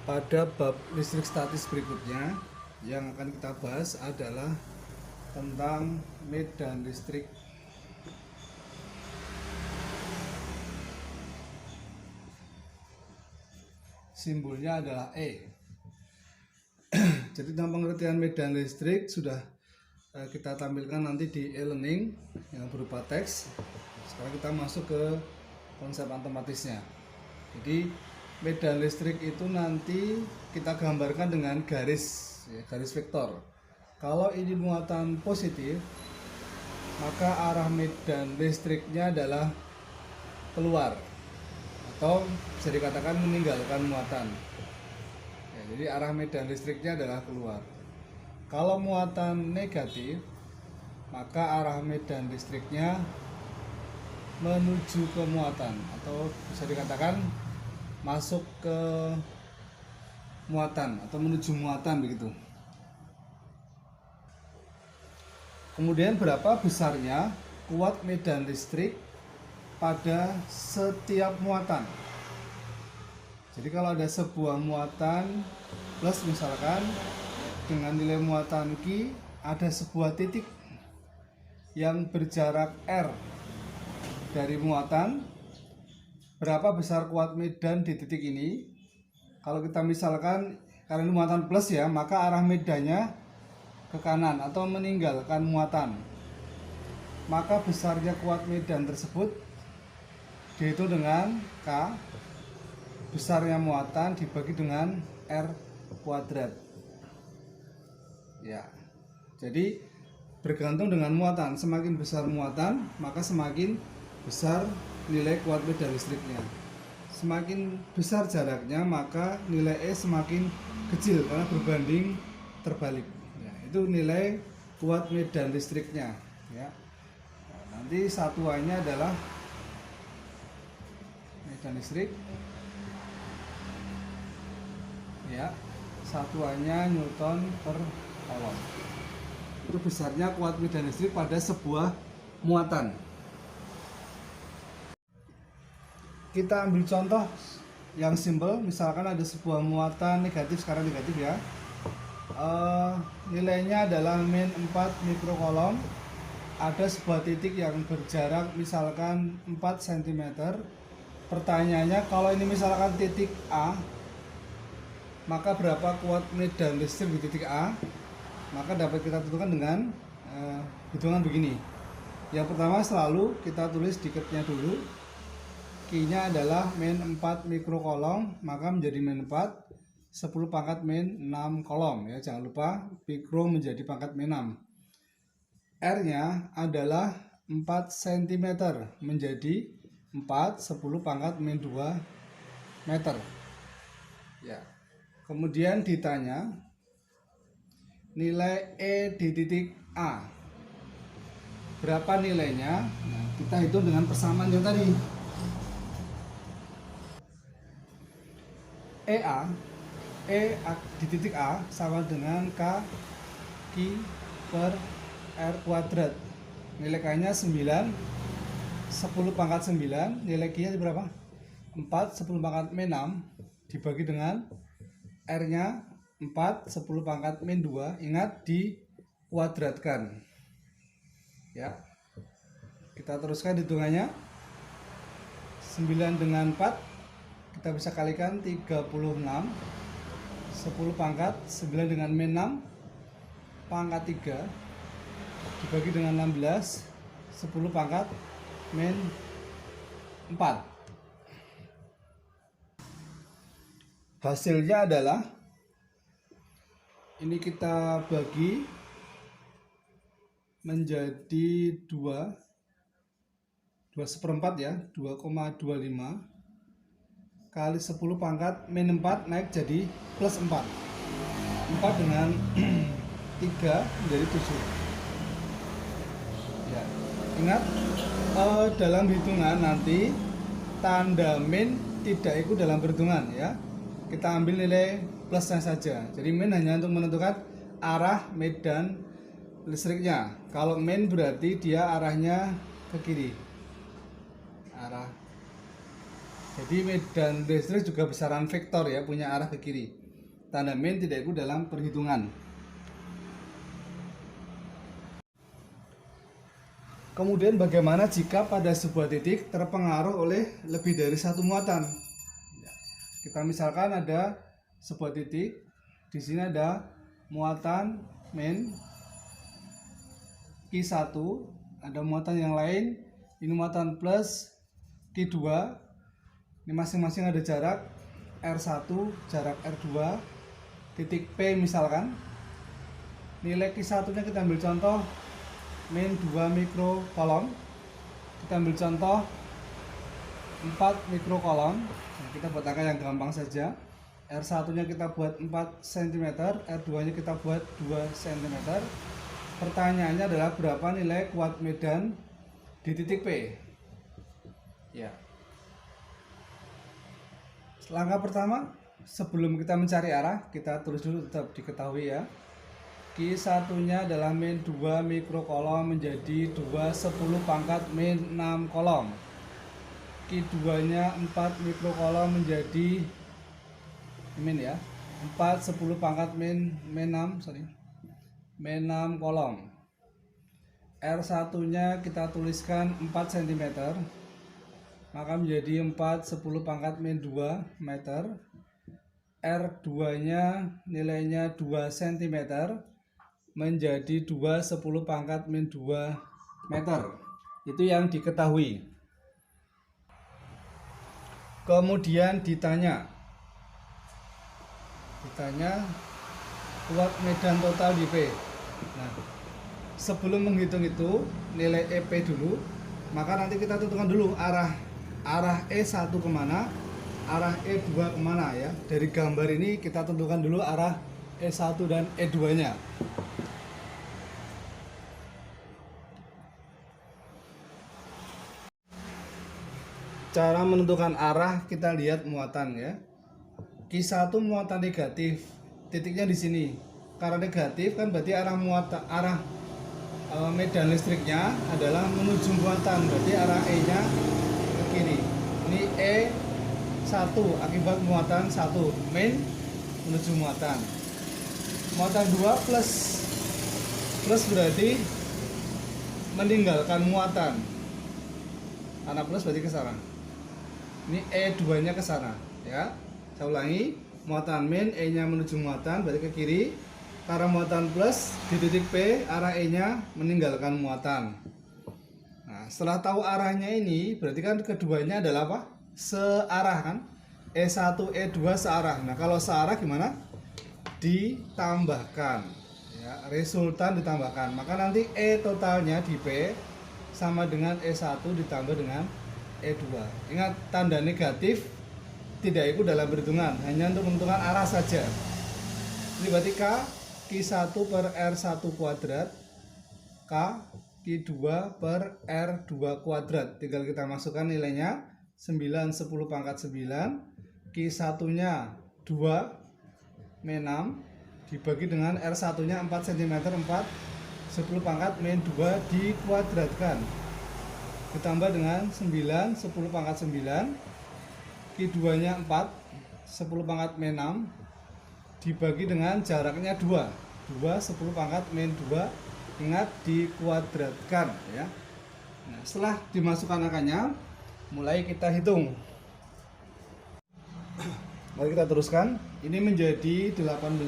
Pada bab listrik statis berikutnya yang akan kita bahas adalah tentang medan listrik. Simbolnya adalah E. Jadi tentang pengertian medan listrik sudah kita tampilkan nanti di e-learning yang berupa teks. Sekarang kita masuk ke konsep matematisnya. Jadi medan listrik itu nanti kita gambarkan dengan garis, garis vektor. Kalau ini muatan positif, maka arah medan listriknya adalah keluar atau bisa dikatakan meninggalkan muatan. Jadi arah medan listriknya adalah keluar. Kalau muatan negatif, maka arah medan listriknya menuju ke muatan atau bisa dikatakan masuk ke muatan atau menuju muatan begitu. Kemudian berapa besarnya kuat medan listrik pada setiap muatan. Jadi kalau ada sebuah muatan plus misalkan dengan nilai muatan Q, ada sebuah titik yang berjarak R dari muatan, berapa besar kuat medan di titik ini. Kalau kita misalkan karena ini muatan plus ya, maka arah medannya ke kanan atau meninggalkan muatan, maka besarnya kuat medan tersebut dihitung dengan K, besarnya muatan dibagi dengan R kuadrat. Ya, jadi bergantung dengan muatan. Semakin besar muatan, maka semakin besar nilai kuat medan listriknya. Semakin besar jaraknya, maka nilai E semakin kecil karena berbanding terbalik. Ya, itu nilai kuat medan listriknya. Ya. Nah, nanti satuannya adalah medan listrik. Ya, satuannya Newton per Coulomb. Itu besarnya kuat medan listrik pada sebuah muatan. Kita ambil contoh yang simpel, misalkan ada sebuah muatan negatif, sekarang negatif ya. Nilainya adalah min 4 mikrocoulomb. Ada sebuah titik yang berjarak misalkan 4 cm. Pertanyaannya, kalau ini misalkan titik A, maka berapa kuat medan listrik di titik A? Maka dapat kita tentukan dengan hitungan begini. Yang pertama selalu kita tulis diketnya dulu. Q-nya adalah min 4 mikrocoulomb, maka menjadi min 4, 10 pangkat min 6 coulomb ya. Jangan lupa mikro menjadi pangkat min 6. R-nya adalah 4 cm, menjadi 4, 10 pangkat min 2 meter. Ya. Kemudian ditanya nilai E di titik A. Berapa nilainya? Nah, kita hitung dengan persamaan yang tadi. E di titik A sama dengan K Q per R kuadrat. Nilai K-nya 9, 10 pangkat 9. Nilai Q-nya berapa? 4, 10 pangkat min 6 dibagi dengan R-nya 4, 10 pangkat min 2. Ingat dikuadratkan. Ya. Kita teruskan hitungannya. 9 dengan 4 kita bisa kalikan 36. 10 pangkat 9 dengan min 6 pangkat 3 dibagi dengan 16. 10 pangkat min 4. Hasilnya adalah ini kita bagi menjadi 2 1/4 ya, 2,25 kali 10 pangkat min 4 naik jadi plus 4. 4 dengan 3 menjadi 7. Ya, ingat dalam hitungan nanti tanda min tidak ikut dalam perhitungan ya. Kita ambil nilai plusnya saja. Jadi min hanya untuk menentukan arah medan listriknya. Kalau min berarti dia arahnya ke kiri. Arah Jadi medan listrik juga besaran vektor ya, punya arah ke kiri. Tanda min tidak ikut dalam perhitungan. Kemudian bagaimana jika pada sebuah titik terpengaruh oleh lebih dari satu muatan? Kita misalkan ada sebuah titik, di sini ada muatan min Q1, ada muatan yang lain, ini muatan plus Q2. Ini masing-masing ada jarak R1, jarak R2, titik P misalkan. Nilai Q1 nya kita ambil contoh min 2 mikrocoulomb. Kita ambil contoh 4 mikrocoulomb. Nah, kita buat angka yang gampang saja. R1 nya kita buat 4 cm, R2 nya kita buat 2 cm. Pertanyaannya adalah berapa nilai kuat medan di titik P? Ya. Langkah pertama, sebelum kita mencari arah, kita tulis dulu, tetap diketahui ya. Q1 nya adalah min 2 mikrocoulomb menjadi 2 10 pangkat min 6 coulomb. Q2 nya 4 mikrocoulomb menjadi min ya, 4 10 pangkat min 6 coulomb. R1 nya kita tuliskan 4 cm, maka menjadi 4 10 pangkat min 2 meter. R2 nya nilainya 2 cm menjadi 2 10 pangkat min 2 meter. Itu yang diketahui. Kemudian ditanya kuat medan total di P. Nah, sebelum menghitung itu nilai EP dulu, maka nanti kita tentukan dulu arah E1 kemana, arah E2 kemana ya. Dari gambar ini kita tentukan dulu arah E1 dan E2 nya. Cara menentukan arah kita lihat muatan ya. Q1 muatan negatif, titiknya di sini. Karena negatif kan berarti arah medan listriknya adalah menuju muatan, berarti arah E-nya ke kiri. Ini E1 akibat muatan 1, min menuju muatan. Muatan 2 plus berarti meninggalkan muatan. Karena plus berarti ke sana. Ini E2 nya ke sana ya. Saya ulangi, muatan min, E nya menuju muatan berarti ke kiri. Karena muatan plus di titik P, arah E nya meninggalkan muatan. Nah, setelah tahu arahnya ini, berarti kan keduanya adalah apa? Searah kan? E1, E2 searah. Nah, kalau searah gimana? Ditambahkan ya, resultan ditambahkan. Maka nanti E totalnya di P sama dengan E1 ditambah dengan E2. Ingat, tanda negatif tidak ikut dalam perhitungan, hanya untuk menentukan arah saja. Ini berarti Q1 per R1 kuadrat, Q2 per R2 kuadrat. Tinggal kita masukkan nilainya 9 10 pangkat 9. Q1 nya 2 min 6 dibagi dengan R1 nya 4 cm, 4 10 pangkat min 2 dikuadratkan, ditambah dengan 9 10 pangkat 9. Q2 nya 4 10 pangkat min 6 dibagi dengan jaraknya 2 10 pangkat min 2. Ingat, dikuadratkan ya. Nah, setelah dimasukkan angkanya, mulai kita hitung. Mari kita teruskan. Ini menjadi 18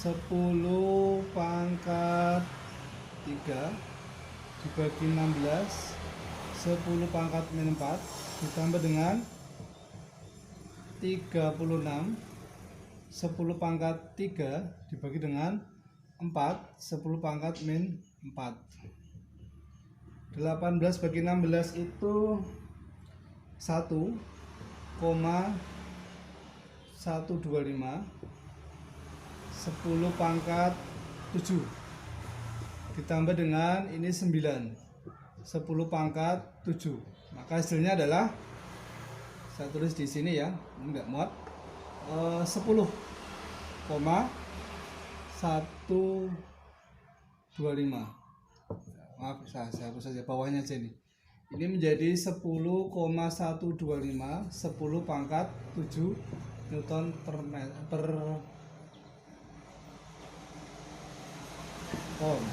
10 pangkat 3 dibagi 16 10 pangkat min 4 ditambah dengan 36 10 pangkat 3 dibagi dengan 4 10 pangkat min 4. 18 bagi 16 itu 1,125. 10 pangkat 7 ditambah dengan ini 9 10 pangkat 7. Maka hasilnya adalah, saya tulis di sini ya, ini enggak muat, 10,125. Maaf, saya hapus saja bawahnya aja ini. Ini menjadi 10,125, 10 pangkat 7 Newton per ohm.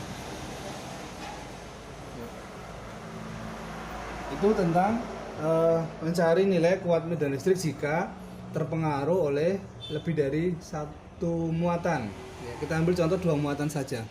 Itu tentang mencari nilai kuat medan listrik jika terpengaruh oleh lebih dari satu muatan. Ya, kita ambil contoh 2 muatan saja.